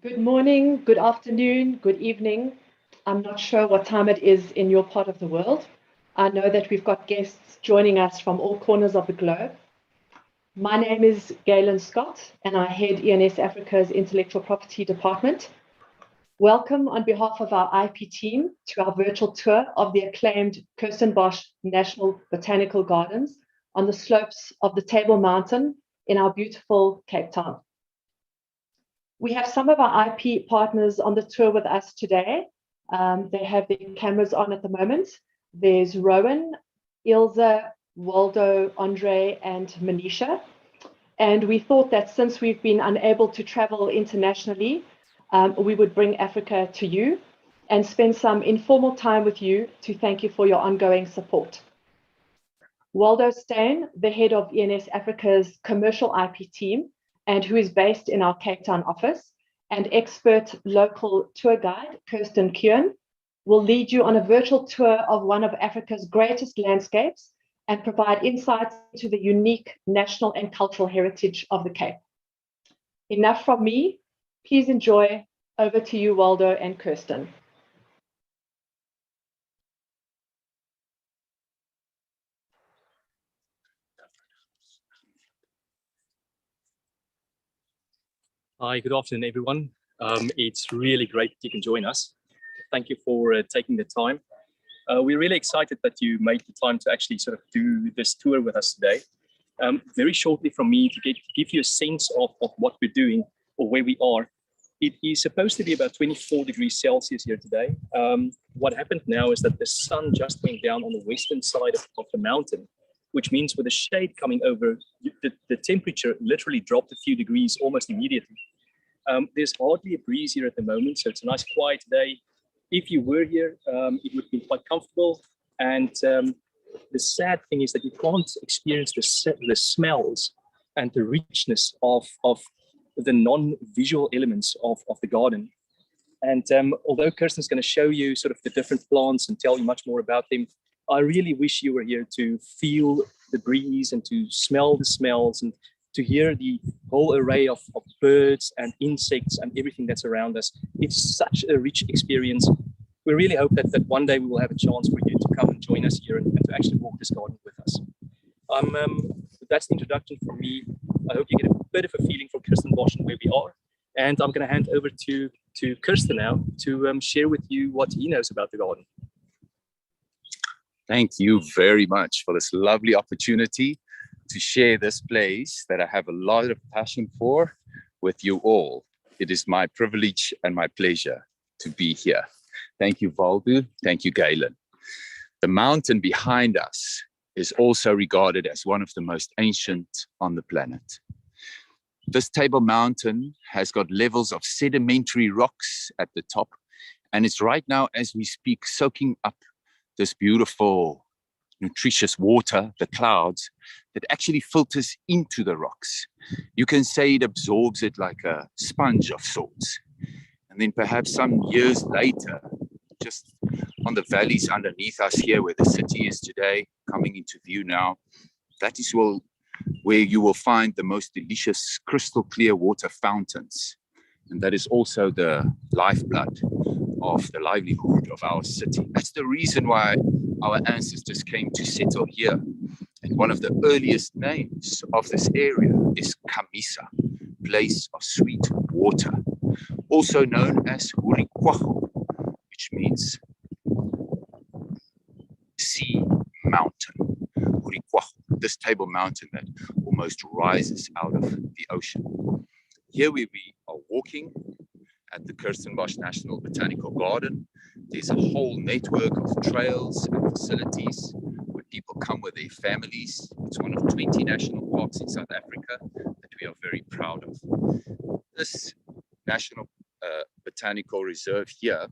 Good morning, good afternoon, good evening. I'm not sure what time it is in your part of the world. I know that we've got guests joining us from all corners of the globe. My name is Galen Scott, and I head ENSafrica's Intellectual Property Department. Welcome on behalf of our IP team to our virtual tour of the acclaimed Kirstenbosch National Botanical Gardens on the slopes of the Table Mountain in our beautiful Cape Town. We have some of our IP partners on the tour with us today. They have their cameras on at the moment. There's Rowan, Ilse, Waldo, Andre, and Manisha. And we thought that since we've been unable to travel internationally, we would bring Africa to you and spend some informal time with you to thank you for your ongoing support. Waldo Steyn, the head of ENSafrica's commercial IP team, and who is based in our Cape Town office, and expert local tour guide, Kirsten Kieran, will lead you on a virtual tour of one of Africa's greatest landscapes and provide insights into the unique national and cultural heritage of the Cape. Enough from me. Please enjoy. Over to you, Waldo and Kirsten. Hi, good afternoon, everyone. It's really great that you can join us. Thank you for taking the time. We're really excited that you made the time to actually sort of do this tour with us today. Very shortly from me to give you a sense of what we're doing or where we are. It is supposed to be about 24 degrees Celsius here today. What happened now is that the sun just went down on the western side of the mountain, which means with the shade coming over, the temperature literally dropped a few degrees almost immediately. There's hardly a breeze here at the moment, so it's a nice quiet day. If you were here, it would be quite comfortable. And the sad thing is that you can't experience the smells and the richness of the non-visual elements of the garden. And although Kirsten's going to show you sort of the different plants and tell you much more about them, I really wish you were here to feel the breeze and to smell the smells and to hear the whole array of birds and insects and everything that's around us. It's such a rich experience. We really hope that one day we will have a chance for you to come and join us here and to actually walk this garden with us. That's the introduction from me. I hope you get a bit of a feeling for Kirstenbosch and where we are. And I'm going to hand over to Kirsten now to share with you what he knows about the garden. Thank you very much for this lovely opportunity to share this place that I have a lot of passion for with you all. It is my privilege and my pleasure to be here. Thank you, Valdu. Thank you, Galen. The mountain behind us is also regarded as one of the most ancient on the planet. This Table Mountain has got levels of sedimentary rocks at the top, and it's right now, as we speak, soaking up this beautiful, nutritious water, the clouds, that actually filters into the rocks. You can say it absorbs it like a sponge of sorts. And then perhaps some years later, just on the valleys underneath us here where the city is today, coming into view now, that is where you will find the most delicious crystal clear water fountains. And that is also the lifeblood of the livelihood of our city. That's the reason why our ancestors came to settle here. And one of the earliest names of this area is Kamisa, place of sweet water, also known as Hurikwahu, which means Mountain, this Table Mountain that almost rises out of the ocean. Here we are walking at the Kirstenbosch National Botanical Garden. There's a whole network of trails and facilities where people come with their families. It's one of 20 national parks in South Africa that we are very proud of. This National Botanical Reserve here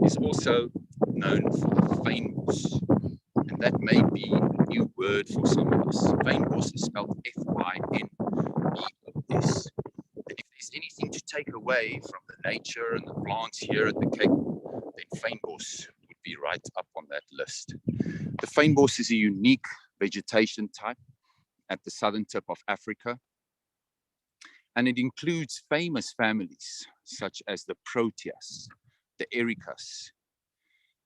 is also known for fynbos, and that may be a new word for some of us. Fynbos is spelled F-Y-N-B-O-S. And if there's anything to take away from the nature and the plants here at the Cape, then fynbos would be right up on that list. The fynbos is a unique vegetation type at the southern tip of Africa, and it includes famous families such as the Proteas, the Ericas,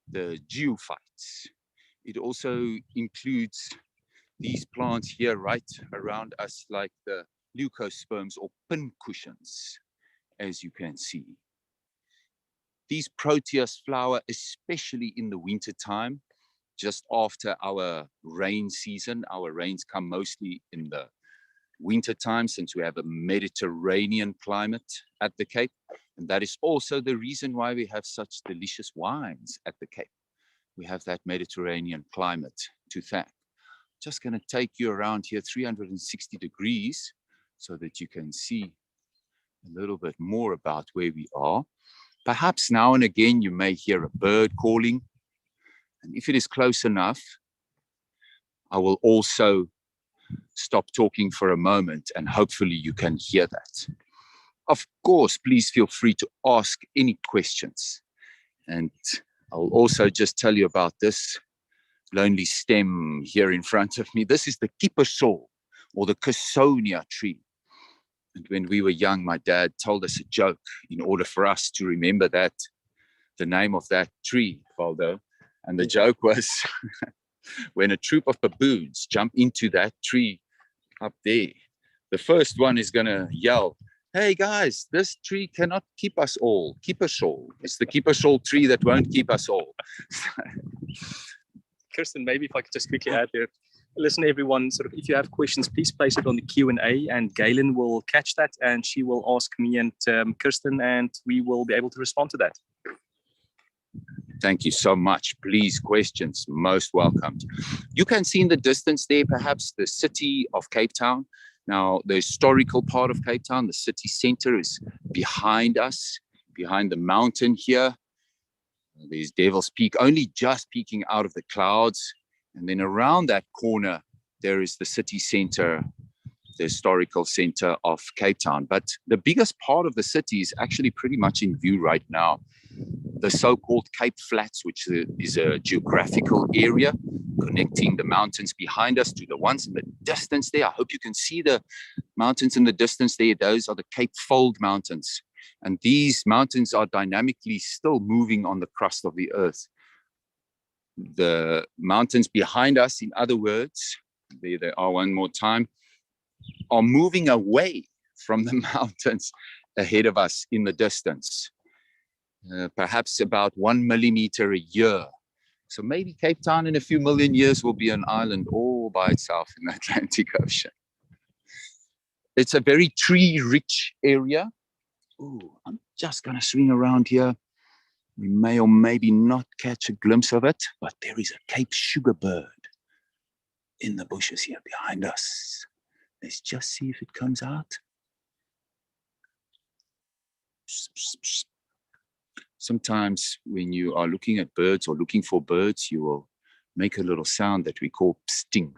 the Geophytes. It also includes these plants here right around us, like the leucosperms or pincushions, as you can see. These Proteas flower especially in the winter time, just after our rain season. Our rains come mostly in the winter time, since we have a Mediterranean climate at the Cape. And that is also the reason why we have such delicious wines at the Cape. We have that Mediterranean climate to thank. Just going to take you around here 360 degrees so that you can see a little bit more about where we are. Perhaps now and again you may hear a bird calling, and if it is close enough, I will also stop talking for a moment and hopefully you can hear that. Of course, please feel free to ask any questions. And I'll also just tell you about this lonely stem here in front of me. This is the kiepersol, or the Casonia tree. And when we were young, my dad told us a joke in order for us to remember that, the name of that tree, Valdo. And the joke was, when a troop of baboons jump into that tree up there, the first one is going to yell, "Hey guys, this tree cannot keep us all. Kiepersol. It's the kiepersol tree that won't keep us all." Kirsten, maybe if I could just quickly add there. Listen, everyone, sort of, if you have questions, please place it on the Q&A, and Galen will catch that and she will ask me and Kirsten, and we will be able to respond to that. Thank you so much. Please, questions, most welcomed. You can see in the distance there, perhaps the city of Cape Town. Now, the historical part of Cape Town, the city center, is behind us, behind the mountain here. There's Devil's Peak, only just peeking out of the clouds. And then around that corner, there is the city center, the historical center of Cape Town. But the biggest part of the city is actually pretty much in view right now. The so-called Cape Flats, which is a geographical area connecting the mountains behind us to the ones in the distance there. I hope you can see the mountains in the distance there. Those are the Cape Fold Mountains. And these mountains are dynamically still moving on the crust of the earth. The mountains behind us, in other words, there they are one more time, are moving away from the mountains ahead of us in the distance. Perhaps about 1 millimeter a year. So maybe Cape Town in a few million years will be an island all by itself in the Atlantic Ocean. It's a very tree-rich area. Ooh, I'm just going to swing around here. We may or maybe not catch a glimpse of it, but there is a Cape sugar bird in the bushes here behind us. Let's just see if it comes out. Sometimes when you are looking at birds or looking for birds, you will make a little sound that we call sting.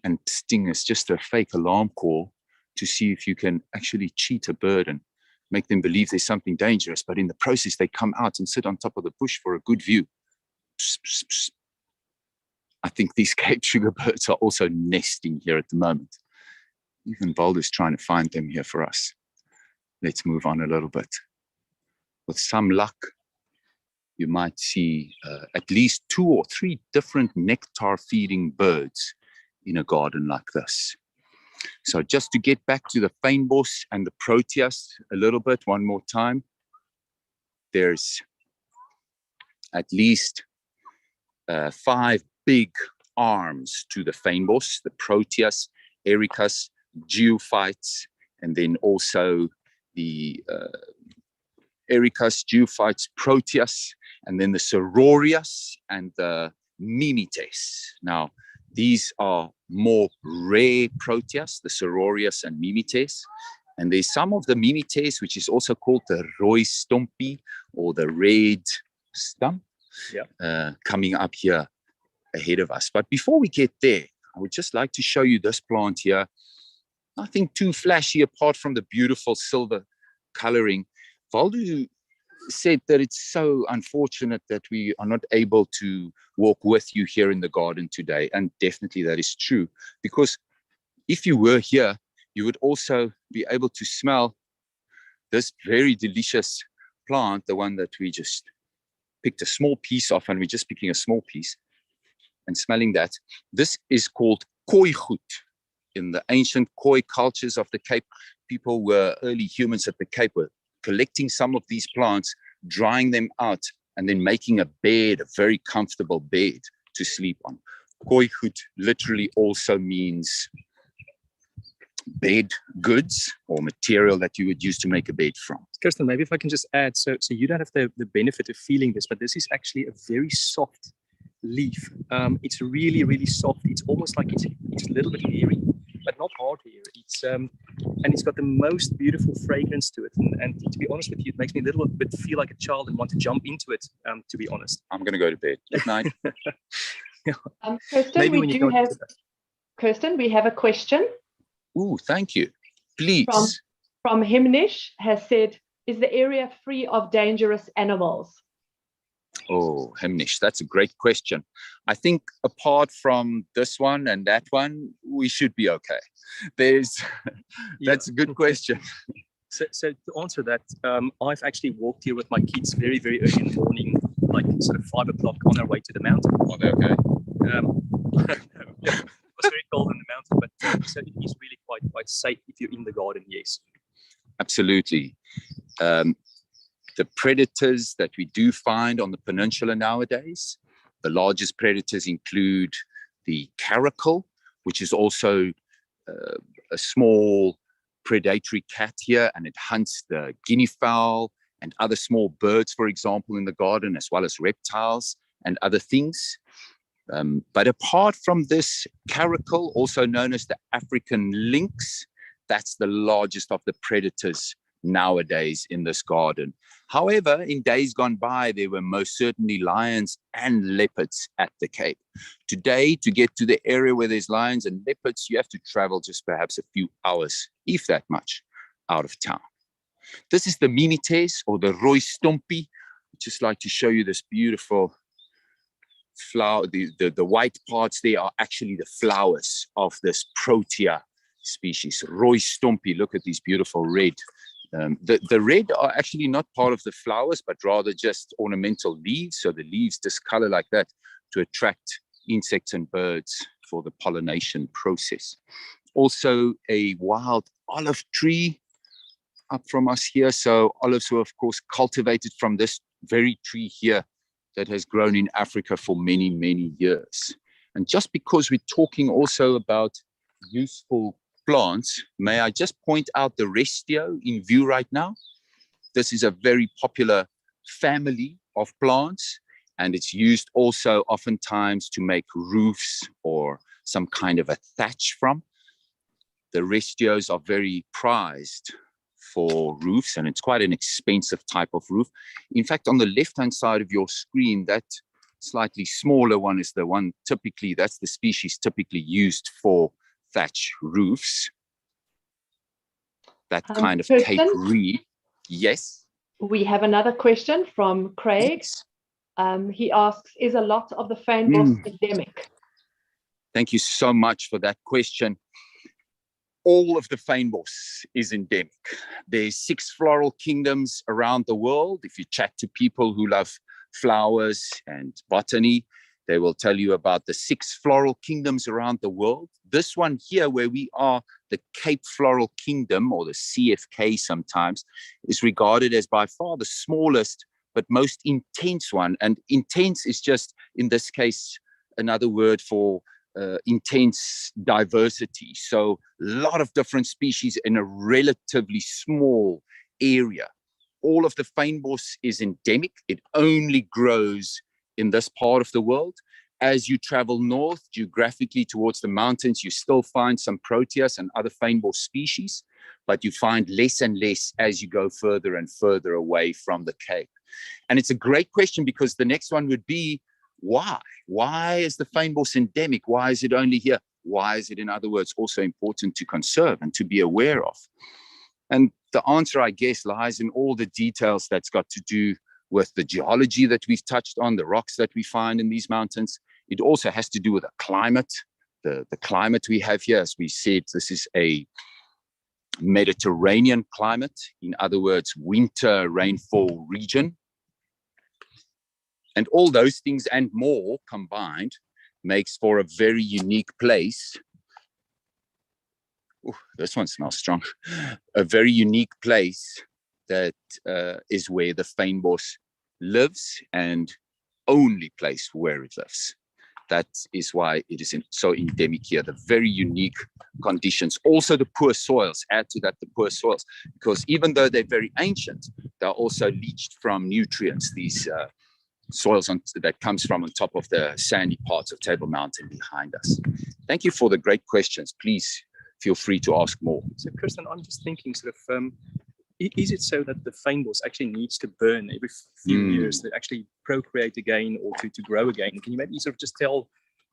And sting is just a fake alarm call to see if you can actually cheat a bird and make them believe there's something dangerous. But in the process, they come out and sit on top of the bush for a good view. I think these Cape sugar birds are also nesting here at the moment. Even Balder's trying to find them here for us. Let's move on a little bit. With some luck, you might see at least 2 or 3 different nectar-feeding birds in a garden like this. So just to get back to the fynbos and the Proteas a little bit, one more time. There's at least 5 big arms to the Fynbos, the Proteus, Ericus, Geophytes, and then also the Ericus, Geophytes, Proteus, and then the Sororius and the Mimetes. Now, these are more rare Proteus, the Sororius and Mimetes. And there's some of the Mimetes, which is also called the Rooi Stompie or the red stump, coming up here ahead of us. But before we get there, I would just like to show you this plant here. Nothing too flashy apart from the beautiful silver coloring. Valdu said that it's so unfortunate that we are not able to walk with you here in the garden today. And definitely that is true, because if you were here, you would also be able to smell this very delicious plant, the one that we just picked a small piece of, and we're just picking a small piece and smelling that. This is called kooigoed. In the ancient Khoi cultures of the Cape, early humans at the Cape were collecting some of these plants, drying them out, and then making a bed, a very comfortable bed to sleep on. Kooigoed literally also means bed goods or material that you would use to make a bed from. Kirsten, maybe if I can just add, so you don't have the benefit of feeling this, but this is actually a very soft leaf. It's really, really soft. It's almost like it's a little bit hairy, but not hard hairy. It's and it's got the most beautiful fragrance to it. And to be honest with you, it makes me a little bit feel like a child and want to jump into it, to be honest. I'm going to go to bed. Good night. Kirsten, we have a question. Ooh, thank you. Please. From Himnish has said, is the area free of dangerous animals? Oh, Himnish, that's a great question. I think apart from this one and that one, we should be okay. That's a good question. So to answer that, I've actually walked here with my kids very, very early in the morning, like sort of 5 o'clock on our way to the mountain. Are they okay? It was very cold in the mountain, but so it is really quite safe if you're in the garden, yes. Absolutely. The predators that we do find on the peninsula nowadays, the largest predators include the caracal, which is also a small predatory cat here, and it hunts the guinea fowl and other small birds, for example, in the garden, as well as reptiles and other things. But apart from this caracal, also known as the African lynx, that's the largest of the predators nowadays in this garden. However, in days gone by, there were most certainly lions and leopards at the Cape. Today, to get to the area where there's lions and leopards, you have to travel just perhaps a few hours, if that much, out of town. This is the Mimetes, or the Rooi Stompie. I'd just like to show you this beautiful flower. The white parts there are actually the flowers of this Protea species. Rooi Stompie, look at these beautiful red. The red are actually not part of the flowers, but rather just ornamental leaves. So the leaves discolor like that to attract insects and birds for the pollination process. Also a wild olive tree up from us here. So olives were, of course, cultivated from this very tree here that has grown in Africa for many, many years. And just because we're talking also about useful plants, may I just point out the Restio in view right now? This is a very popular family of plants, and it's used also oftentimes to make roofs or some kind of a thatch from. The Restios are very prized for roofs, and it's quite an expensive type of roof. In fact, on the left-hand side of your screen, that slightly smaller one is the one typically, that's the species typically used for thatch roofs. That kind of Kirsten, Cape reed. Yes. We have another question from Craig. Yes. He asks, is a lot of the Fynbos endemic? Thank you so much for that question. All of the Fynbos is endemic. There's 6 floral kingdoms around the world. If you chat to people who love flowers and botany, they will tell you about the 6 floral kingdoms around the world. This one here, where we are, the Cape Floral Kingdom, or the CFK sometimes, is regarded as by far the smallest but most intense one. And intense is just, in this case, another word for intense diversity. So a lot of different species in a relatively small area. All of the fynbos is endemic. It only grows in this part of the world. As you travel north, geographically towards the mountains, you still find some proteas and other fynbos species, but you find less and less as you go further and further away from the Cape. And it's a great question, because the next one would be, why? Why is the fynbos endemic? Why is it only here? Why is it, in other words, also important to conserve and to be aware of? And the answer, I guess, lies in all the details that's got to do with the geology that we've touched on, the rocks that we find in these mountains. It also has to do with the climate, the climate we have here. As we said, this is a Mediterranean climate, in other words, winter rainfall region. And all those things and more combined makes for a very unique place. Ooh, this one smells strong. A very unique place that is where the fynbos lives, and only place where it lives. That is why it is so endemic here, the very unique conditions. Also the poor soils, add to that the poor soils, because even though they're very ancient, they're also leached from nutrients, these soils that comes from on top of the sandy parts of Table Mountain behind us. Thank you for the great questions. Please feel free to ask more. So Kirsten, I'm just thinking sort of, is it so that the fynbos actually needs to burn every few years to actually procreate again or to grow again? Can you maybe sort of just tell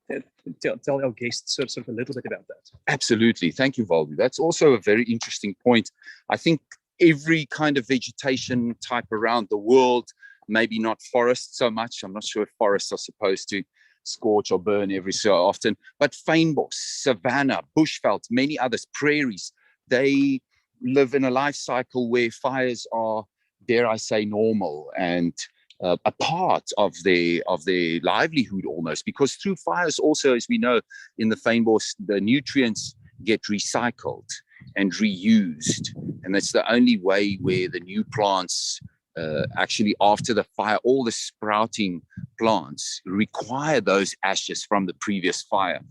our guests sort of a little bit about that? Absolutely. Thank you, Valdu. That's also a very interesting point. I think every kind of vegetation type around the world, maybe not forests so much. I'm not sure if forests are supposed to scorch or burn every so often, but fynbos, savanna, bushveld, many others, prairies, they live in a life cycle where fires are, dare I say, normal and a part of their livelihood almost, because through fires also, as we know, in the fynbos, the nutrients get recycled and reused. And that's the only way where the new plants actually, after the fire, all the sprouting plants require those ashes from the previous fire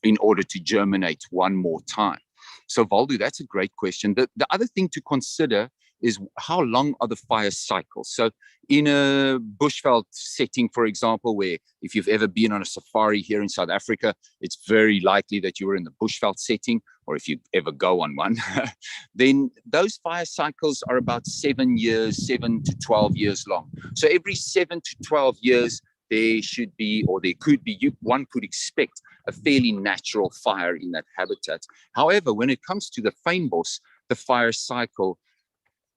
in order to germinate one more time. So Valdu, that's a great question. The other thing to consider is how long are the fire cycles? So in a bushveld setting, for example, where if you've ever been on a safari here in South Africa, it's very likely that you were in the bushveld setting, or if you ever go on one, then those fire cycles are about 7 to 12 years long. So every 7 to 12 years, there should be, or there could be, one could expect a fairly natural fire in that habitat. However, when it comes to the fynbos, the fire cycle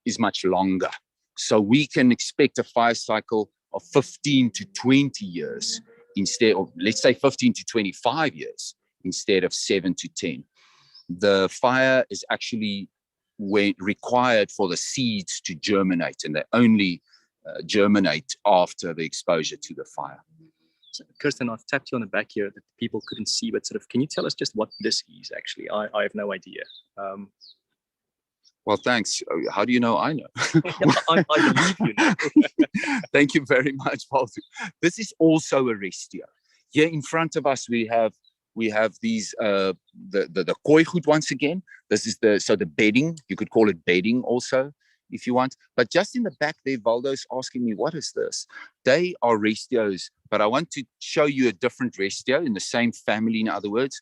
is much longer. So we can expect a fire cycle of 15 to 20 years instead of, let's say, 15 to 25 years instead of 7 to 10. The fire is actually required for the seeds to germinate, and they only germinate after the exposure to the fire. So, Kirsten, I've tapped you on the back here that people couldn't see, but sort of, can you tell us just what this is actually? I have no idea. Well, thanks. How do you know I know? I believe you know. Thank you very much, Paul. This is also a restio. Here in front of us, we have these the kooigoed once again. This is the bedding. You could call it bedding also, if you want. But just in the back there, Valdo's asking me, what is this? They are restios, but I want to show you a different restio in the same family, in other words,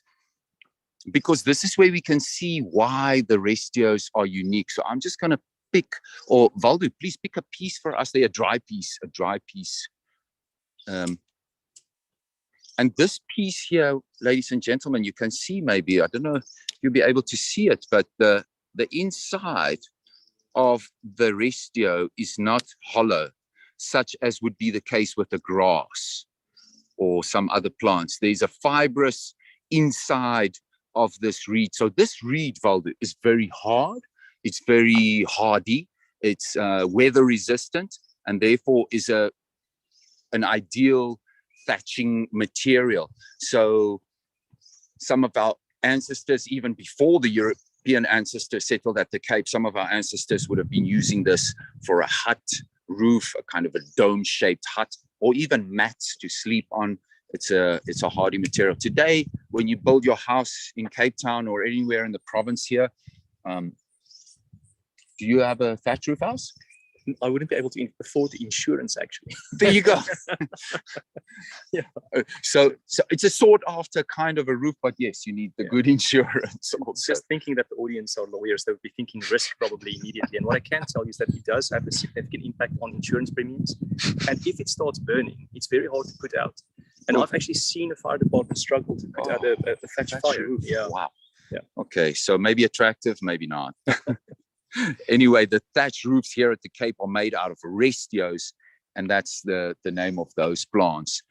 because this is where we can see why the restios are unique. So I'm just going to pick, or Valdo, please pick a piece for us there, a dry piece. And this piece here, ladies and gentlemen, you can see maybe, I don't know if you'll be able to see it, but the inside of the restio is not hollow, such as would be the case with the grass or some other plants. There's a fibrous inside of this reed. So this reed, Valdo, is very hard. It's very hardy. It's weather resistant, and therefore is an ideal thatching material. So some of our ancestors, even before the European ancestors settled at the Cape, some of our ancestors would have been using this for a hut roof, a kind of a dome-shaped hut, or even mats to sleep on It's a hardy material. Today, when you build your house in Cape Town or anywhere in the province here, do you have a thatch roof house? I wouldn't be able to afford the insurance, actually. There you go. Yeah. So it's a sought after kind of a roof, but yes, you need the good insurance also. Just thinking that the audience are lawyers, they would be thinking risk probably immediately. And what I can tell you is that it does have a significant impact on insurance premiums. And if it starts burning, it's very hard to put out. And I've actually seen a fire department struggle to put out a thatch fire. Roof. Yeah. Wow. Yeah. Okay, so maybe attractive, maybe not. Anyway, the thatch roofs here at the Cape are made out of restios, and that's the name of those plants.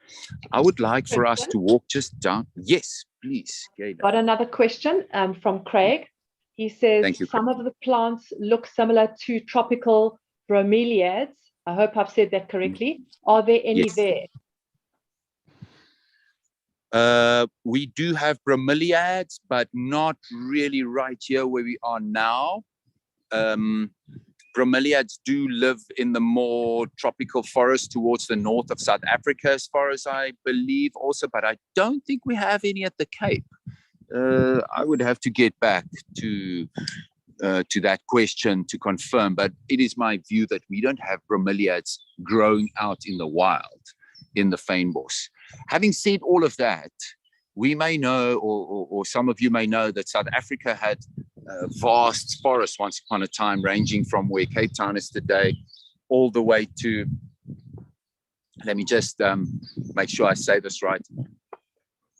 I would like for us to walk just down. Yes, please. Got another question from Craig. He says, Thank you, some of the plants look similar to tropical bromeliads. I hope I've said that correctly. Are there any there? We do have bromeliads, but not really right here where we are now. Bromeliads do live in the more tropical forest towards the north of South Africa, as far as I believe also, but I don't think we have any at the Cape. I would have to get back to that question to confirm, but it is my view that we don't have bromeliads growing out in the wild in the fynbos. Having said all of that, we may know, or some of you may know, that South Africa had vast forests once upon a time, ranging from where Cape Town is today all the way to, let me just make sure I say this right,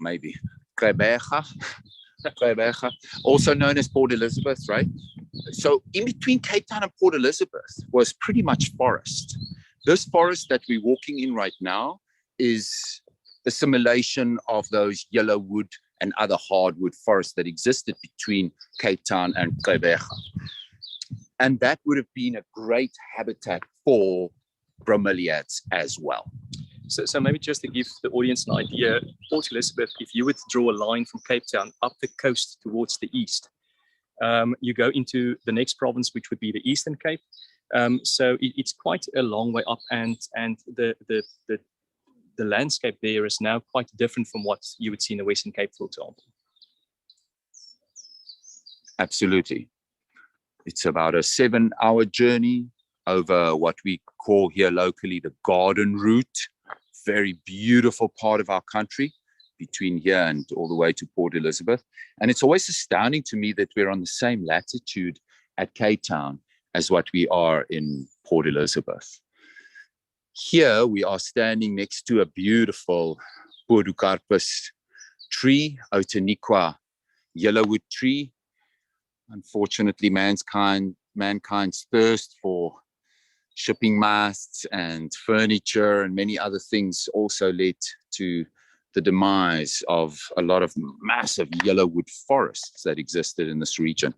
maybe Gqeberha, also known as Port Elizabeth, right? So in between Cape Town and Port Elizabeth was pretty much forest. This forest that we're walking in right now is a simulation of those yellow wood and other hardwood forests that existed between Cape Town and Gqeberha. And that would have been a great habitat for bromeliads as well. So maybe just to give the audience an idea, Port Elizabeth, if you would draw a line from Cape Town up the coast towards the east, you go into the next province, which would be the Eastern Cape. So it's quite a long way up, and the landscape there is now quite different from what you would see in the Western Cape, for example. Absolutely. It's about a 7-hour journey over what we call here locally the Garden Route. Very beautiful part of our country, between here and all the way to Port Elizabeth. And it's always astounding to me that we're on the same latitude at Cape Town as what we are in Port Elizabeth. Here we are standing next to a beautiful Podocarpus tree, Otaniqua yellowwood tree. Unfortunately, mankind's thirst for shipping masts and furniture and many other things also led to the demise of a lot of massive yellowwood forests that existed in this region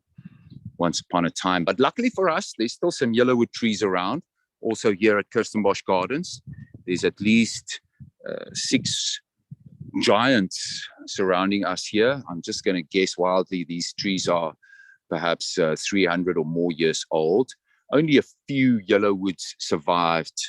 once upon a time. But luckily for us, there's still some yellowwood trees around. Also here at Kirstenbosch Gardens, there's at least 6 giants surrounding us here. I'm just going to guess wildly, these trees are perhaps 300 or more years old. Only a few yellowwoods survived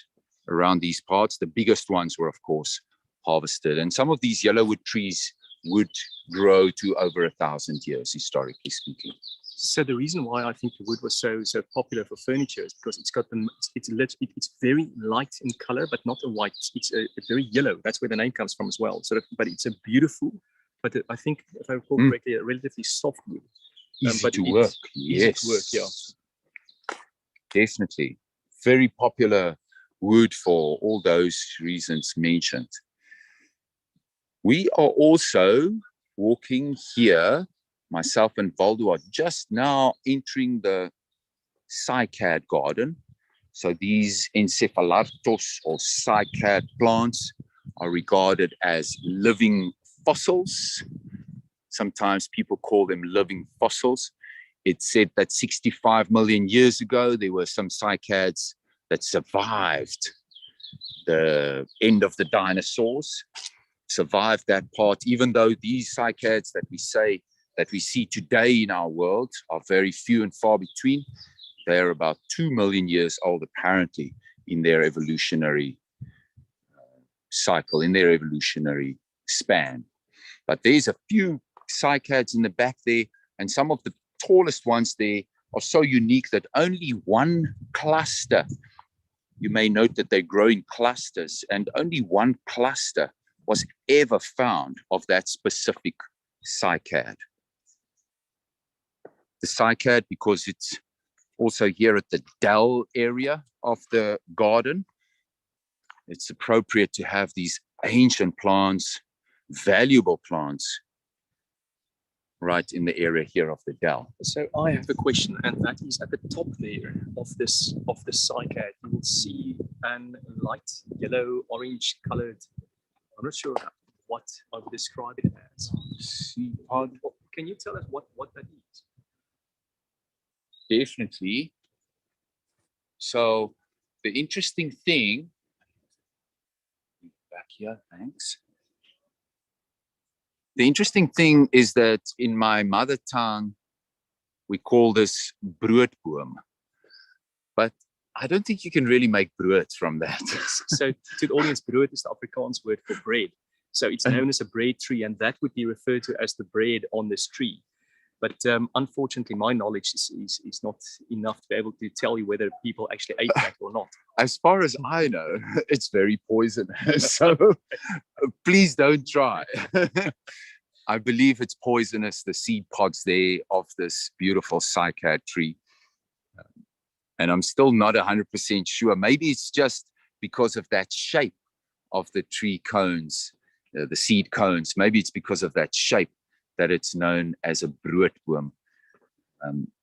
around these parts. The biggest ones were, of course, harvested. And some of these yellowwood trees would grow to over 1,000 years, historically speaking. So the reason why I think the wood was so popular for furniture is because it's very light in color, but not a white. It's a very yellow. That's where the name comes from as well. But it's a beautiful, but I think if I recall correctly, a relatively soft wood. Easy to work. Yes. Easy to work, yeah. Definitely. Very popular wood for all those reasons mentioned. We are also walking here. Myself and Valdo are just now entering the Cycad Garden. So these Encephalatos or Cycad plants are regarded as living fossils. Sometimes people call them living fossils. It's said that 65 million years ago, there were some cycads that survived the end of the dinosaurs, survived that part, even though these cycads that we see today in our world are very few and far between. They're about 2 million years old, apparently, in their evolutionary cycle, in their evolutionary span. But there's a few cycads in the back there, and some of the tallest ones there are so unique that only one cluster, you may note that they grow in clusters, and only one cluster was ever found of that specific cycad. The cycad, because it's also here at the Dell area of the garden, it's appropriate to have these ancient plants, valuable plants, right in the area here of the Dell. So I have a question, and that is at the top there of this cycad, you will see an light yellow, orange colored, I'm not sure what I would describe it as. Seed pod. Can you tell us what that is? Definitely. So the interesting thing, back here, thanks. The interesting thing is that in my mother tongue, we call this broodboom, but I don't think you can really make brood from that. So to the audience, brood is the Afrikaans word for bread. So it's known as a bread tree, and that would be referred to as the bread on this tree. But unfortunately, my knowledge is not enough to be able to tell you whether people actually ate that or not. As far as I know, it's very poisonous. So please don't try. I believe it's poisonous, the seed pods there of this beautiful cycad tree. And I'm still not 100% sure. Maybe it's just because of that shape of the tree cones, the seed cones. Maybe it's because of that shape that it's known as a broodboom,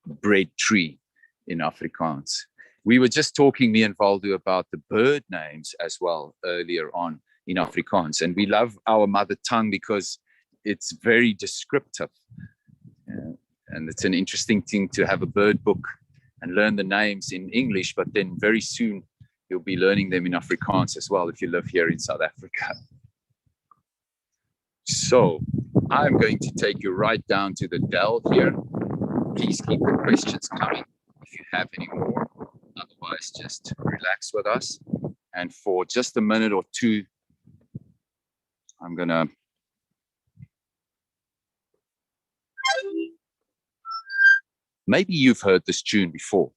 bread tree in Afrikaans. We were just talking, me and Valdo, about the bird names as well earlier on in Afrikaans. And we love our mother tongue because it's very descriptive. And it's an interesting thing to have a bird book and learn the names in English, but then very soon you'll be learning them in Afrikaans as well if you live here in South Africa. So I'm going to take you right down to the Dell here. Please keep the questions coming if you have any more. Otherwise, just relax with us. And for just a minute or two, I'm gonna maybe you've heard this tune before.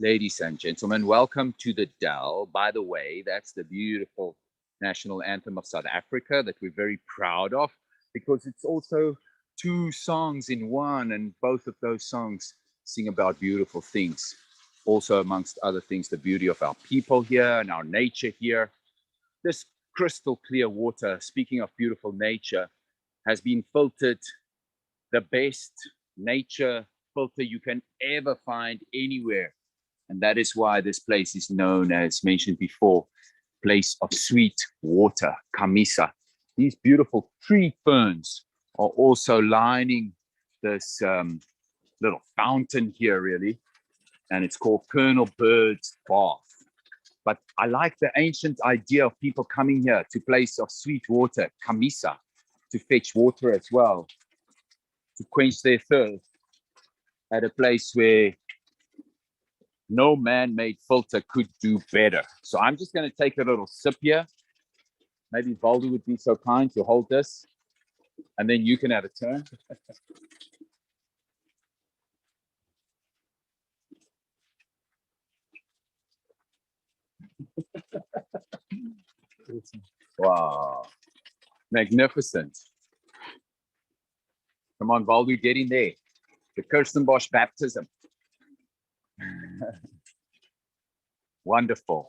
Ladies and gentlemen, welcome to the Dell. By the way, that's the beautiful national anthem of South Africa that we're very proud of, because it's also two songs in one, and both of those songs sing about beautiful things. Also, amongst other things, the beauty of our people here and our nature here. This crystal clear water, speaking of beautiful nature, has been filtered, the best nature filter you can ever find anywhere. And that is why this place is known, as mentioned before, place of sweet water, Kamisa. These beautiful tree ferns are also lining this little fountain here, really. And it's called Colonel Bird's Bath. But I like the ancient idea of people coming here to place of sweet water, kamisa, to fetch water as well, to quench their thirst at a place where no man-made filter could do better. So I'm just going to take a little sip here. Maybe Valdo would be so kind to hold this, and then you can have a turn. Wow, magnificent. Come on, Valdo, get in there. The Kirstenbosch baptism. Wonderful.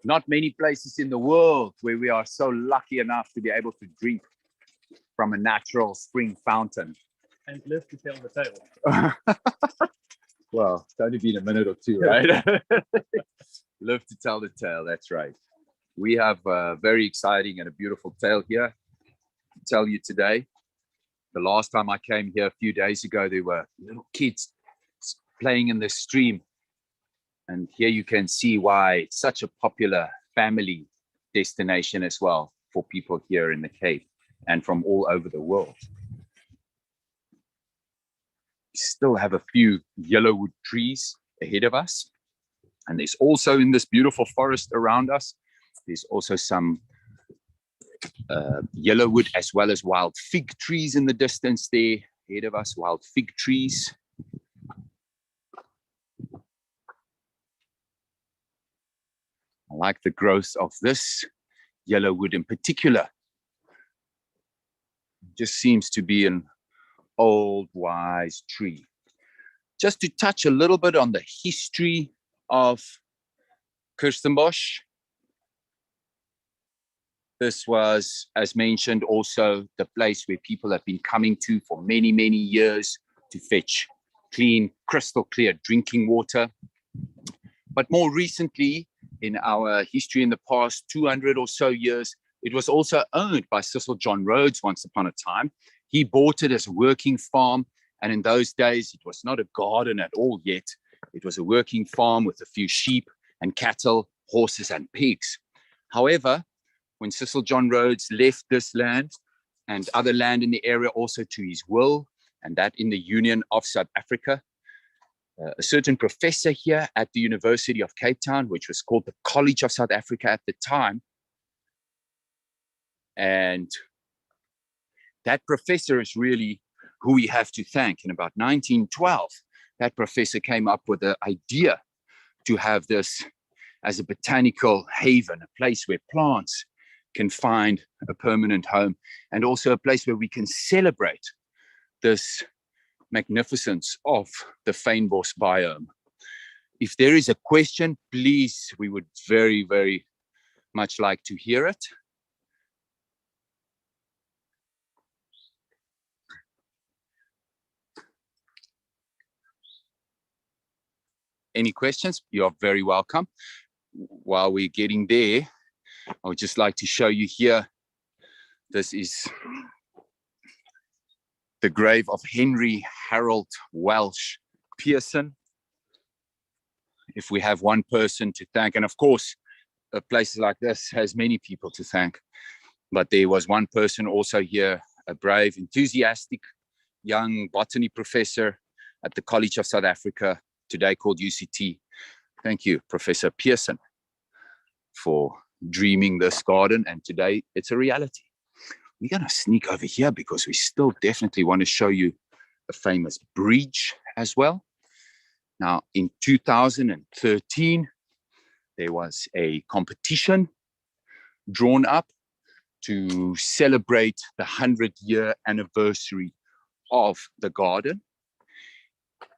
Not many places in the world where we are so lucky enough to be able to drink from a natural spring fountain. And live to tell the tale. Well, it's only been a minute or two, right? Live to tell the tale, that's right. We have a very exciting and a beautiful tale here to tell you today. The last time I came here a few days ago, there were little kids playing in the stream. And here you can see why it's such a popular family destination as well for people here in the Cape and from all over the world. We still have a few yellowwood trees ahead of us. And there's also in this beautiful forest around us, there's also some yellowwood as well as wild fig trees in the distance there ahead of us, wild fig trees. I like the growth of this yellowwood in particular. It just seems to be an old, wise tree. Just to touch a little bit on the history of Kirstenbosch. This was, as mentioned, also the place where people have been coming to for many, many years to fetch clean, crystal clear drinking water. But more recently, in our history in the past 200 or so years, it was also owned by Cecil John Rhodes once upon a time. He bought it as a working farm. And in those days, it was not a garden at all yet. It was a working farm with a few sheep and cattle, horses and pigs. However, when Cecil John Rhodes left this land and other land in the area also to his will, and that in the Union of South Africa, a certain professor here at the University of Cape Town, which was called the College of South Africa at the time. And that professor is really who we have to thank. In about 1912, that professor came up with the idea to have this as a botanical haven, a place where plants can find a permanent home, and also a place where we can celebrate this magnificence of the fynbos biome. If there is a question, please, we would very, very much like to hear it. Any questions? You're very welcome. While we're getting there, I would just like to show you here. This is the grave of Henry Harold Welch Pearson. If we have one person to thank, and of course, a place like this has many people to thank, but there was one person also here, a brave, enthusiastic young botany professor at the College of South Africa, today called UCT. Thank you, Professor Pearson, for dreaming this garden, and today it's a reality. We're going to sneak over here because we still definitely want to show you a famous bridge as well. Now, in 2013, there was a competition drawn up to celebrate the 100-year anniversary of the garden.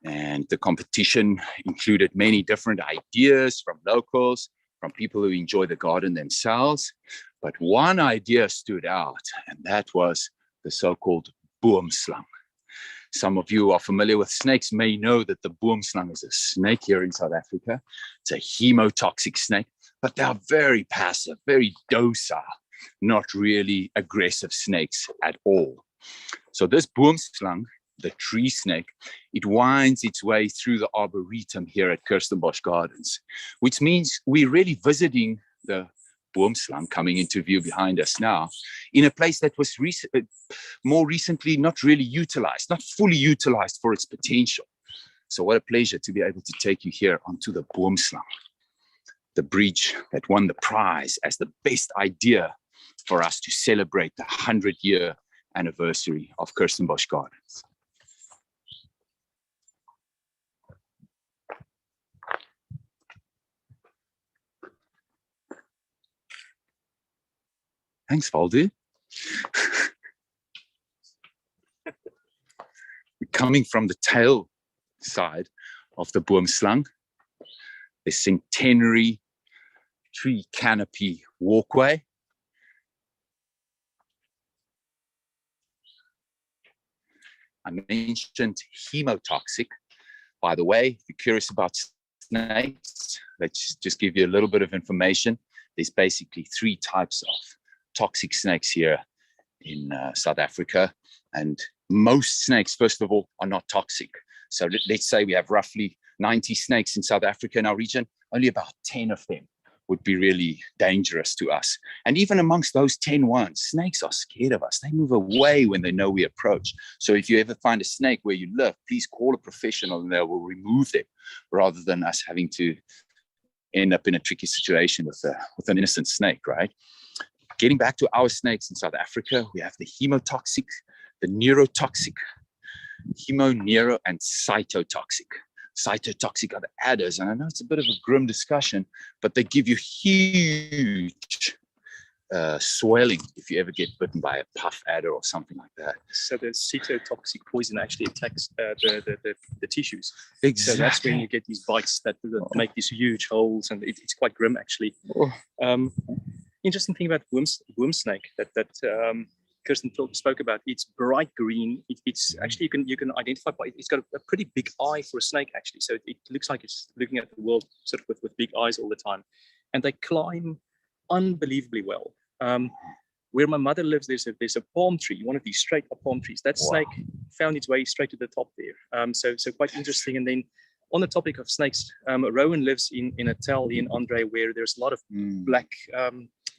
And the competition included many different ideas from locals, from people who enjoy the garden themselves. But one idea stood out, and that was the so-called Boomslang. Some of you who are familiar with snakes may know that the Boomslang is a snake here in South Africa. It's a hemotoxic snake, but they are very passive, very docile, not really aggressive snakes at all. So this Boomslang the tree snake, it winds its way through the arboretum here at Kirstenbosch Gardens, which means we're really visiting the Boomslang coming into view behind us now in a place that was more recently not really utilized, not fully utilized for its potential. So what a pleasure to be able to take you here onto the Boomslang, the bridge that won the prize as the best idea for us to celebrate the 100-year anniversary of Kirstenbosch Gardens. Thanks, Valdu. We're coming from the tail side of the Boomslang, the centenary tree canopy walkway. I mentioned hemotoxic. By the way, if you're curious about snakes, let's just give you a little bit of information. There's basically 3 types of toxic snakes here in South Africa. And most snakes, first of all, are not toxic. So let's say we have roughly 90 snakes in South Africa in our region. Only about 10 of them would be really dangerous to us. And even amongst those 10 ones, snakes are scared of us. They move away when they know we approach. So if you ever find a snake where you live, please call a professional and they will remove them rather than us having to end up in a tricky situation with an innocent snake, right? Getting back to our snakes in South Africa, we have the hemotoxic, the neurotoxic, neuro, and cytotoxic. Cytotoxic are the adders, and I know it's a bit of a grim discussion, but they give you huge swelling if you ever get bitten by a puff adder or something like that. So the cytotoxic poison actually attacks the tissues. Exactly. So that's when you get these bites that make these huge holes, and it's quite grim actually. Interesting thing about worm snake that Kirsten spoke about, it's bright green. It's actually, you can identify by it's got a pretty big eye for a snake actually. So it looks like it's looking at the world sort of with big eyes all the time. And they climb unbelievably well. Where my mother lives, there's a palm tree, one of these straight up palm trees. That snake found its way straight to the top there. So quite interesting. And then on the topic of snakes, Rowan lives in a tell in Andre where there's a lot of black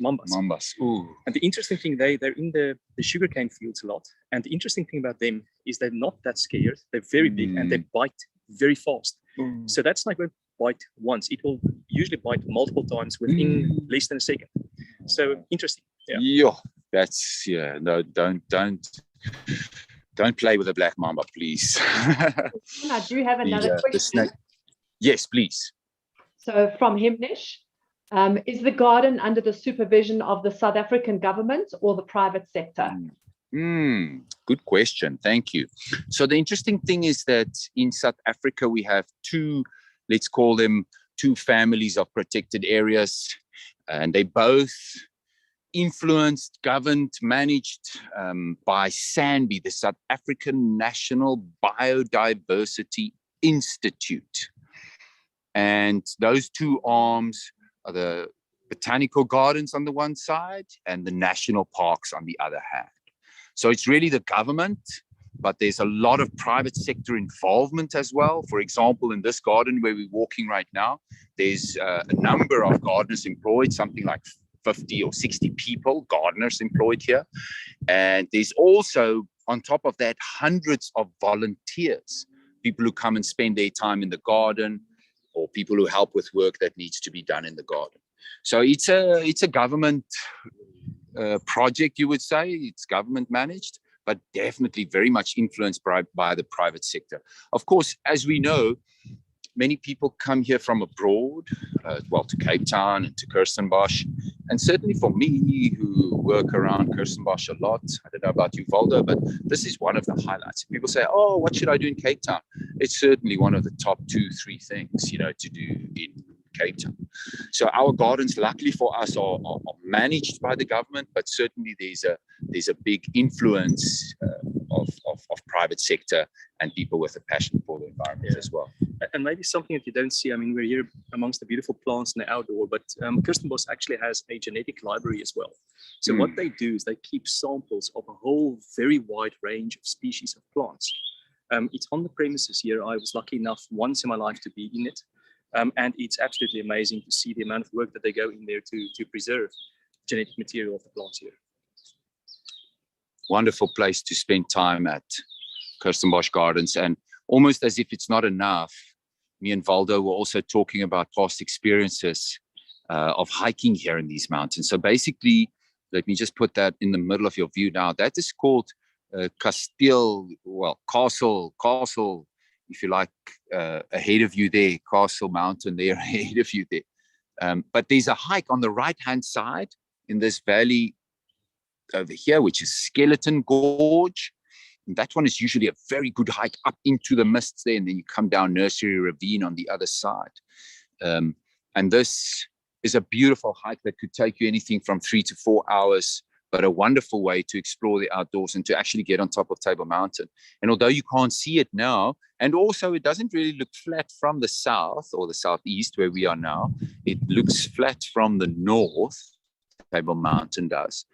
mambas. Ooh. And the interesting thing, they're in the sugarcane fields a lot. And the interesting thing about them is they're not that scared. They're very big and they bite very fast. So that snake won't bite once. It will usually bite multiple times within less than a second. So interesting. Yeah, that's no, don't play with a black mamba, please. I do have another question. Yes, please. So from Himnish, is the garden under the supervision of the South African government or the private sector? Good question. Thank you. So the interesting thing is that in South Africa, we have let's call them two families of protected areas, and they both influenced, governed, managed by SANBI, the South African National Biodiversity Institute. And those two arms are the Botanical Gardens on the one side and the national parks on the other hand. So it's really the government, but there's a lot of private sector involvement as well. For example, in this garden where we're walking right now, there's a number of gardeners employed, something like 50 or 60 people, gardeners employed here. And there's also, on top of that, hundreds of volunteers, people who come and spend their time in the garden, or people who help with work that needs to be done in the garden. So it's a government project, you would say. It's government managed, but definitely very much influenced by the private sector. Of course, as we know, many people come here from abroad, to Cape Town and to Kirstenbosch. And certainly for me, who work around Kirstenbosch a lot, I don't know about you, Valdo, but this is one of the highlights. People say, oh, what should I do in Cape Town? It's certainly one of the top 2-3 things, to do in Cape Town. So our gardens, luckily for us, are managed by the government, but certainly there's a big influence of private sector and people with a passion for the environment as well. And maybe something that you don't see, I mean, we're here amongst the beautiful plants in the outdoor, but Kirstenbosch actually has a genetic library as well. So what they do is they keep samples of a whole very wide range of species of plants. It's on the premises here. I was lucky enough once in my life to be in it. And it's absolutely amazing to see the amount of work that they go in there to preserve genetic material of the plants here. Wonderful place to spend time at, Kirstenbosch Gardens. And almost as if it's not enough, me and Valdo were also talking about past experiences of hiking here in these mountains. So basically, let me just put that in the middle of your view now. That is called Castle, if you like, ahead of you there, Castle Mountain there ahead of you there. But there's a hike on the right-hand side in this valley over here, which is Skeleton Gorge. And that one is usually a very good hike up into the mists there, and then you come down Nursery Ravine on the other side. And this is a beautiful hike that could take you anything from 3 to 4 hours, but a wonderful way to explore the outdoors and to actually get on top of Table Mountain. And although you can't see it now, and also it doesn't really look flat from the south or the southeast where we are now, it looks flat from the north, Table Mountain does.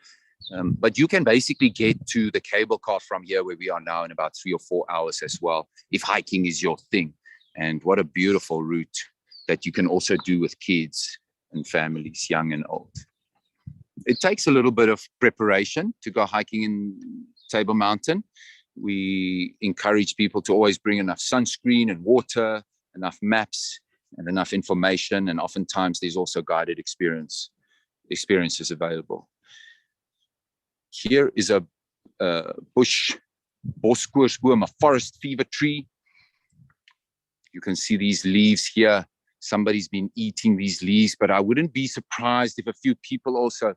But you can basically get to the cable car from here where we are now in about 3 or 4 hours as well, if hiking is your thing. And what a beautiful route that you can also do with kids and families, young and old. It takes a little bit of preparation to go hiking in Table Mountain. We encourage people to always bring enough sunscreen and water, enough maps and enough information. And oftentimes there's also guided experiences available. Here is a Boskoersboom, a forest fever tree. You can see these leaves here. Somebody's been eating these leaves, but I wouldn't be surprised if a few people also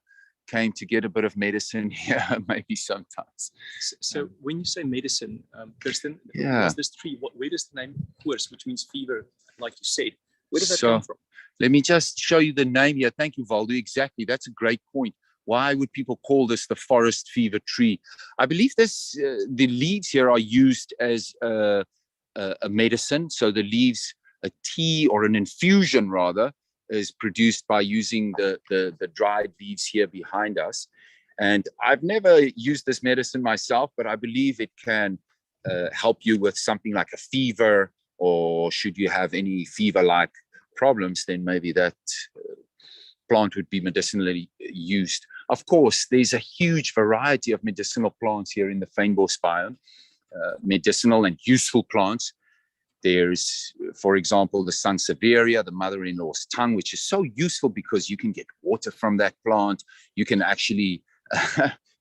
came to get a bit of medicine here, maybe sometimes. So when you say medicine, Kirsten, yeah, this tree, where does the name Koers, which means fever, like you said, where does that come from? Let me just show you the name here. Thank you, Valdo. Exactly. That's a great point. Why would people call this the forest fever tree? I believe this, the leaves here are used as a medicine. So the leaves, a tea or an infusion rather, is produced by using the dried leaves here behind us. And I've never used this medicine myself, but I believe it can help you with something like a fever, or should you have any fever-like problems, then maybe that plant would be medicinally used. Of course, there's a huge variety of medicinal plants here in the fynbos biome, medicinal and useful plants. There's, for example, the Sansevieria, the mother-in-law's tongue, which is so useful because you can get water from that plant. You can actually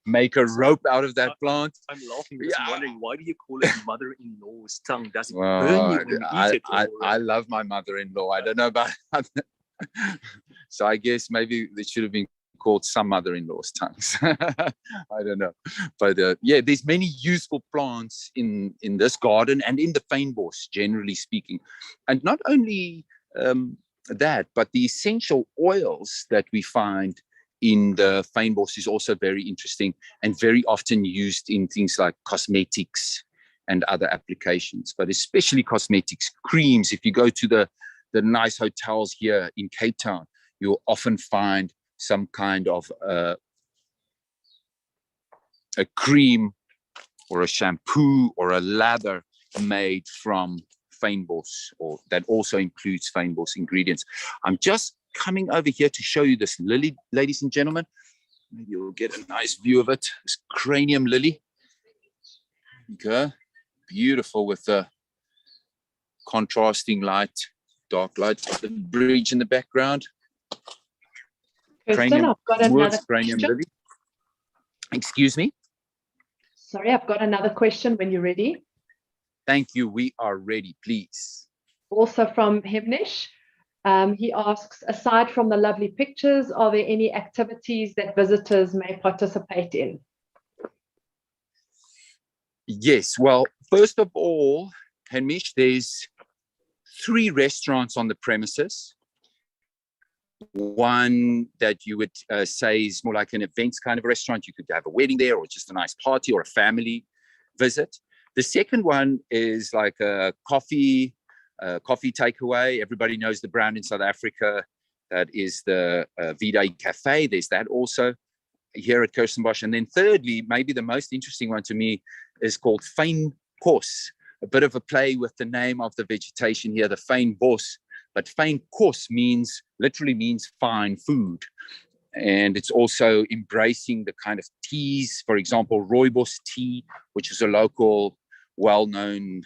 make a rope out of that plant. I'm laughing because I'm wondering, why do you call it mother-in-law's tongue? Does it burn you when you eat it? I love my mother-in-law. I don't know about so I guess maybe it should have been called some mother-in-law's tongues. I don't know. But yeah, there's many useful plants in this garden and in the fynbos, generally speaking. And not only that, but the essential oils that we find in the fynbos is also very interesting and very often used in things like cosmetics and other applications, but especially cosmetics, creams. If you go to the nice hotels here in Cape Town, you'll often find some kind of a cream or a shampoo or a lather made from fynbos, or that also includes fynbos ingredients. I'm just coming over here to show you this lily, ladies and gentlemen. Maybe you'll get a nice view of it. This cranium lily. Okay. Beautiful with the contrasting light, dark light, the bridge in the background. Kirsten, I've got another cranium question. lily. Excuse me? Sorry, I've got another question when you're ready. Thank you. We are ready, please. Also from Hevnish. He asks, aside from the lovely pictures, are there any activities that visitors may participate in? Yes. Well, first of all, Hamish, there's 3 restaurants on the premises. One that you would say is more like an events kind of restaurant. You could have a wedding there, or just a nice party or a family visit. The second one is like a coffee takeaway. Everybody knows the brand in South Africa. That is the Vida Cafe. There's that also here at Kirstenbosch. And then thirdly, maybe the most interesting one to me is called Fyn Kos. a bit of a play with the name of the vegetation here, the Fynbos. But Fynkos literally means fine food. And it's also embracing the kind of teas, for example, rooibos tea, which is a local, well-known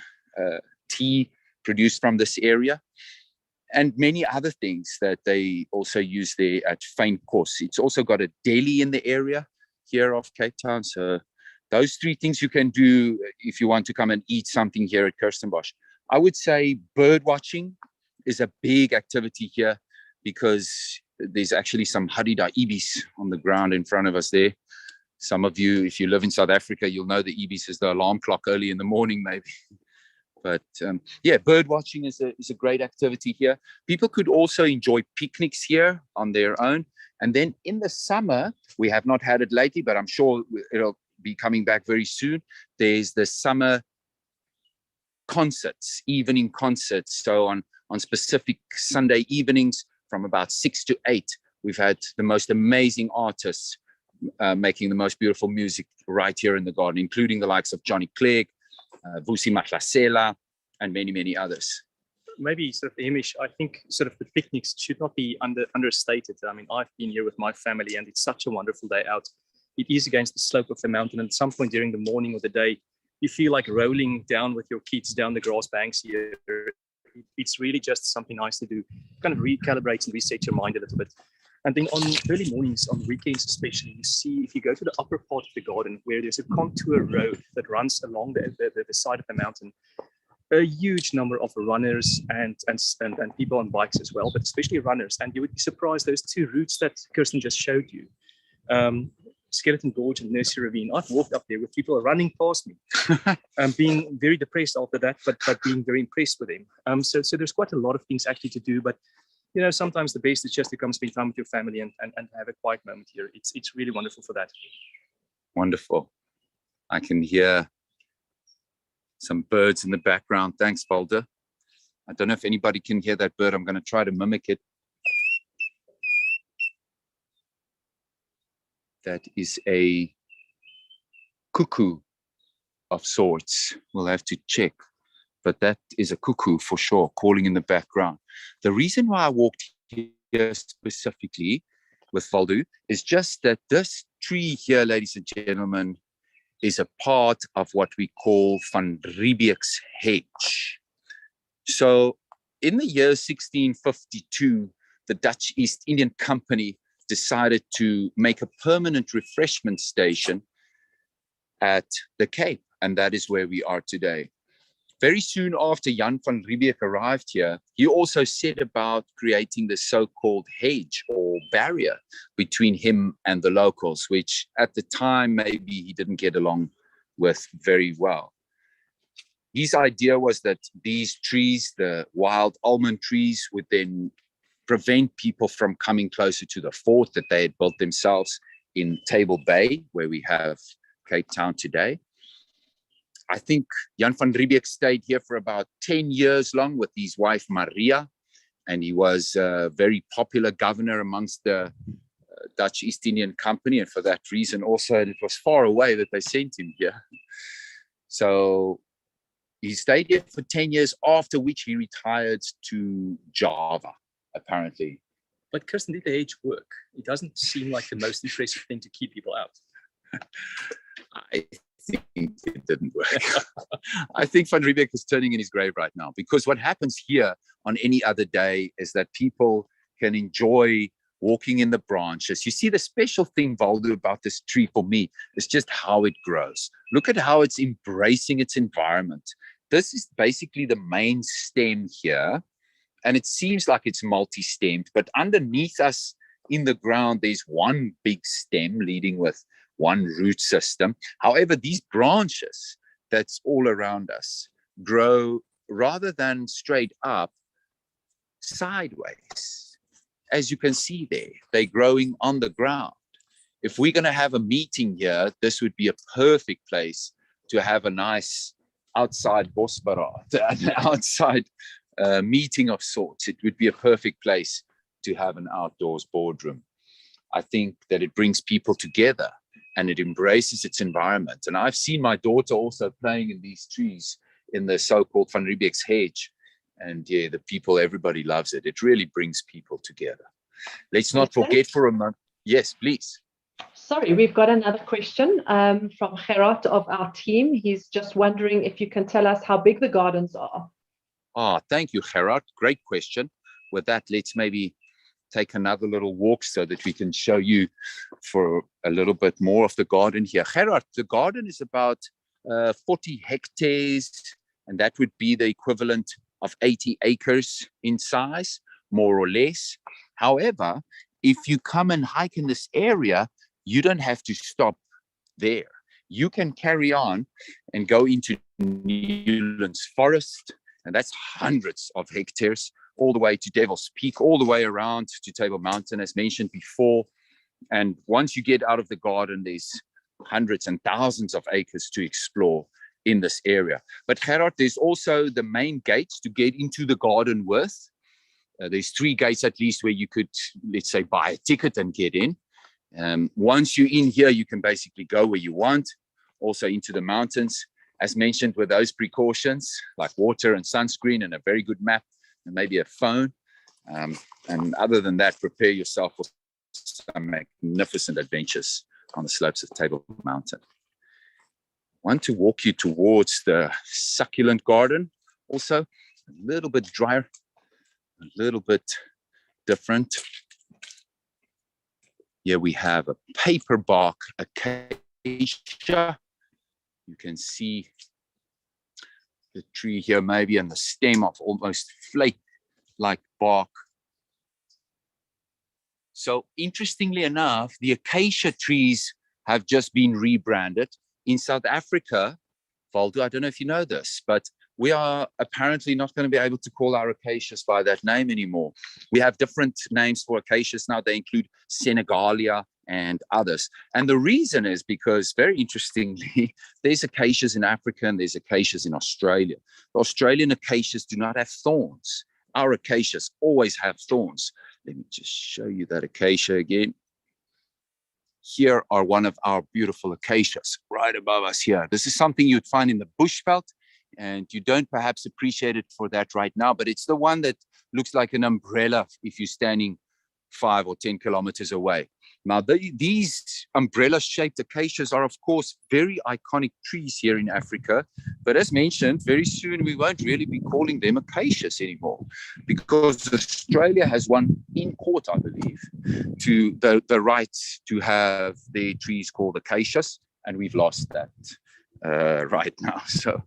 tea produced from this area, and many other things that they also use there at Fynbos. It's also got a deli in the area here of Cape Town. So those three things you can do if you want to come and eat something here at Kirstenbosch. I would say bird watching is a big activity here because there's actually some Harida ibis on the ground in front of us there. Some of you, if you live in South Africa, you'll know the ibis is the alarm clock early in the morning, maybe. But yeah, bird watching is a great activity here. People could also enjoy picnics here on their own. And then in the summer, we have not had it lately, but I'm sure it'll be coming back very soon. There's the summer concerts, evening concerts. So on specific Sunday evenings, from about 6 to 8, we've had the most amazing artists making the most beautiful music right here in the garden, including the likes of Johnny Clegg, Vusi Matlasela, and many, many others. Maybe sort of Hamish, I think sort of the picnics should not be understated. I mean, I've been here with my family and it's such a wonderful day out. It is against the slope of the mountain, and at some point during the morning or the day, you feel like rolling down with your kids down the grass banks here. It's really just something nice to do, kind of recalibrate and reset your mind a little bit. And then on early mornings, on weekends especially, you see, if you go to the upper part of the garden where there's a contour road that runs along the side of the mountain, a huge number of runners and people on bikes as well, but especially runners. And you would be surprised, those two routes that Kirsten just showed you, Skeleton Gorge and Nursery Ravine, I've walked up there with people running past me, being very depressed after that, but being very impressed with them. So there's quite a lot of things actually to do, but you know, sometimes the best is just to come spend time with your family and have a quiet moment here. It's really wonderful for that. Wonderful. I can hear some birds in the background. Thanks, Balder. I don't know if anybody can hear that bird. I'm going to try to mimic it. That is a cuckoo of sorts. We'll have to check, but that is a cuckoo for sure, calling in the background. The reason why I walked here specifically with Valdu is just that this tree here, ladies and gentlemen, is a part of what we call Van Riebeek's hedge. So in the year 1652, the Dutch East Indian Company decided to make a permanent refreshment station at the Cape, and that is where we are today. Very soon after Jan van Riebeek arrived here, he also set about creating the so-called hedge or barrier between him and the locals, which at the time maybe he didn't get along with very well. His idea was that these trees, the wild almond trees, would then prevent people from coming closer to the fort that they had built themselves in Table Bay, where we have Cape Town today. I think Jan van Riebeek stayed here for about 10 years long with his wife Maria, and he was a very popular governor amongst the Dutch East Indian Company, and for that reason also it was far away that they sent him here. So he stayed here for 10 years, after which he retired to Java, apparently. But Kirsten, did the hedge work? It doesn't seem like the most impressive thing to keep people out. I think it didn't work. I think Van Riebeek is turning in his grave right now, because what happens here on any other day is that people can enjoy walking in the branches. You see, the special thing, Valdo, about this tree for me is just how it grows. Look at how it's embracing its environment. This is basically the main stem here, and it seems like it's multi-stemmed, but underneath us in the ground, there's one big stem leading with one root system. However, these branches that's all around us grow rather than straight up, sideways. As you can see there, they're growing on the ground. If we're going to have a meeting here, this would be a perfect place to have a nice outside bosberaad, an outside meeting of sorts. It would be a perfect place to have an outdoors boardroom. I think that it brings people together and it embraces its environment. And I've seen my daughter also playing in these trees in the so-called Van Riebeek's hedge. And yeah, the people, everybody loves it. It really brings people together. Let's not forget for a moment. Yes, please. Sorry, we've got another question from Gerard of our team. He's just wondering if you can tell us how big the gardens are. Ah, thank you, Gerard. Great question. With that, let's maybe take another little walk so that we can show you for a little bit more of the garden here. Gerard, the garden is about 40 hectares, and that would be the equivalent of 80 acres in size, more or less. However, if you come and hike in this area, you don't have to stop there. You can carry on and go into Newlands Forest, and that's hundreds of hectares, all the way to Devil's Peak, all the way around to Table Mountain, as mentioned before. And once you get out of the garden, there's hundreds and thousands of acres to explore in this area. But Gerard, there's also the main gates to get into the garden with. There's 3 gates at least where you could, let's say, buy a ticket and get in. Once you're in here, you can basically go where you want, also into the mountains, as mentioned, with those precautions like water and sunscreen and a very good map and maybe a phone. And other than that, prepare yourself for some magnificent adventures on the slopes of Table Mountain. I want to walk you towards the Succulent Garden, also a little bit drier, a little bit different. Here we have a paperbark acacia. You can see the tree here maybe and the stem of almost flake-like bark. So interestingly enough, the acacia trees have just been rebranded. In South Africa, Valdo, I don't know if you know this, but we are apparently not going to be able to call our acacias by that name anymore. We have different names for acacias now. They include Senegalia and others. And the reason is because, very interestingly, there's acacias in Africa and there's acacias in Australia. The Australian acacias do not have thorns. Our acacias always have thorns. Let me just show you that acacia again. Here are one of our beautiful acacias right above us here. This is something you'd find in the bushveld, and you don't perhaps appreciate it for that right now, but it's the one that looks like an umbrella if you're standing 5 or 10 kilometers away. Now, these umbrella-shaped acacias are, of course, very iconic trees here in Africa. But as mentioned, very soon we won't really be calling them acacias anymore, because Australia has won in court, I believe, to the rights to have their trees called acacias, and we've lost that right now. So,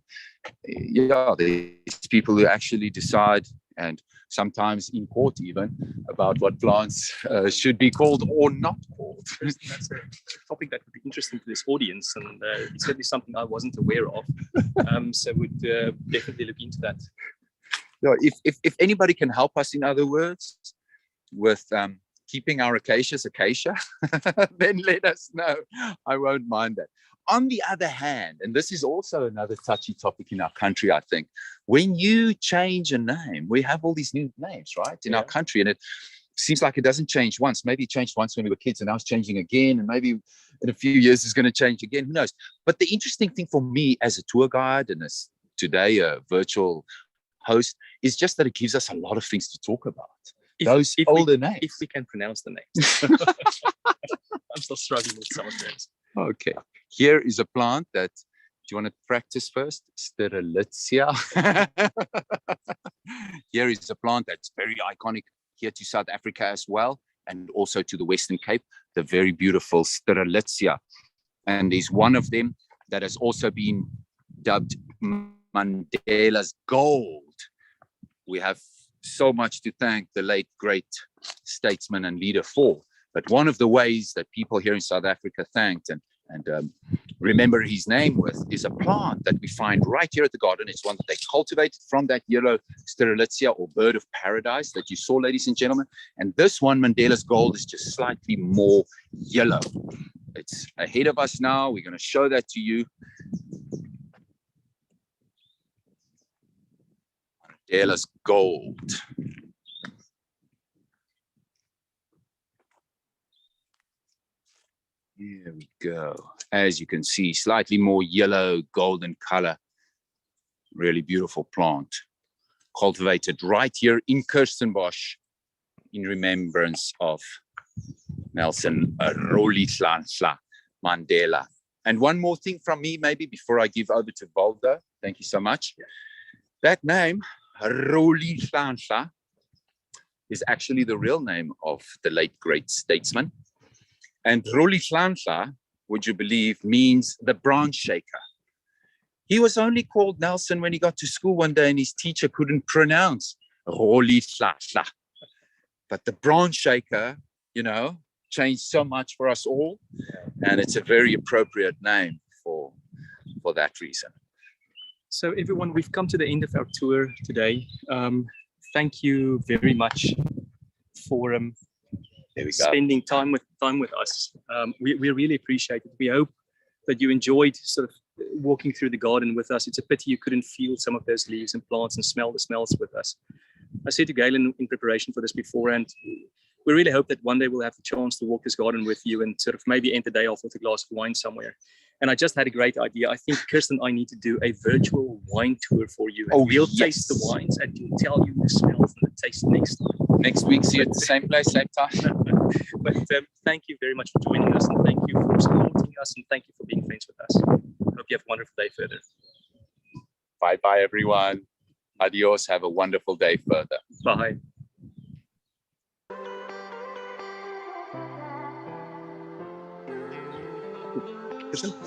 yeah, there's people who actually decide, and sometimes in court even, about what plants should be called or not called. That's a topic that would be interesting to this audience, and it's certainly something I wasn't aware of. So we'd definitely look into that. Yeah, if anybody can help us, in other words, with keeping our acacias acacia, then let us know. I won't mind that. On the other hand, and this is also another touchy topic in our country, I think, when you change a name, we have all these new names, right, in our country, and it seems like it doesn't change once. Maybe it changed once when we were kids, and now it's changing again, and maybe in a few years it's going to change again. Who knows? But the interesting thing for me as a tour guide and as today a virtual host is just that it gives us a lot of things to talk about. Those older names. If we can pronounce the names. I'm still struggling with some of those. Okay. Here is a plant that, do you want to practice first? Sterolizia. Here is a plant that's very iconic here to South Africa as well, and also to the Western Cape, the very beautiful Sterolizia. And there's one of them that has also been dubbed Mandela's Gold. We have so much to thank the late, great statesman and leader for. But one of the ways that people here in South Africa thanked and remember his name with is a plant that we find right here at the garden. It's one that they cultivated from that yellow Sterolizia, or bird of paradise, that you saw, ladies and gentlemen. And this one, Mandela's Gold, is just slightly more yellow. It's ahead of us now. We're going to show that to you. Mandela's Gold. Here we go. As you can see, slightly more yellow golden color really beautiful plant cultivated right here in Kirstenbosch in remembrance of Nelson Rolihlahla Mandela. And one more thing from me, maybe before I give over to Valdo. Thank you so much. That name, Rolihlahla, is actually the real name of the late great statesman. And Rolihlahla, would you believe, means the branch shaker. He was only called Nelson when he got to school one day and his teacher couldn't pronounce Rolihlahla. But the branch shaker, you know, changed so much for us all. And it's a very appropriate name for that reason. So everyone, we've come to the end of our tour today. Thank you very much for spending time with us. We really appreciate it. We hope that you enjoyed sort of walking through the garden with us. It's a pity you couldn't feel some of those leaves and plants and smell the smells with us. I said to Galen in preparation for this beforehand, we really hope that one day we'll have the chance to walk this garden with you and sort of maybe end the day off with a glass of wine somewhere. And I just had a great idea. I think Kirsten and I need to do a virtual wine tour for you. And we'll taste the wines and we'll tell you the smells and the taste next time. Next week, see you at the same place, same time. But thank you very much for joining us, and thank you for supporting us, and thank you for being friends with us. Hope you have a wonderful day further. Bye-bye, everyone. Adios. Have a wonderful day further. Bye.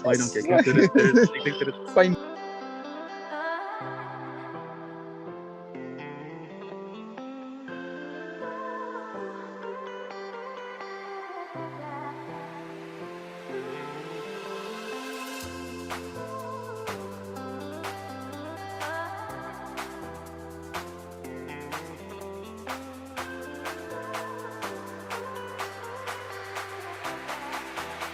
Why don't you? Fine.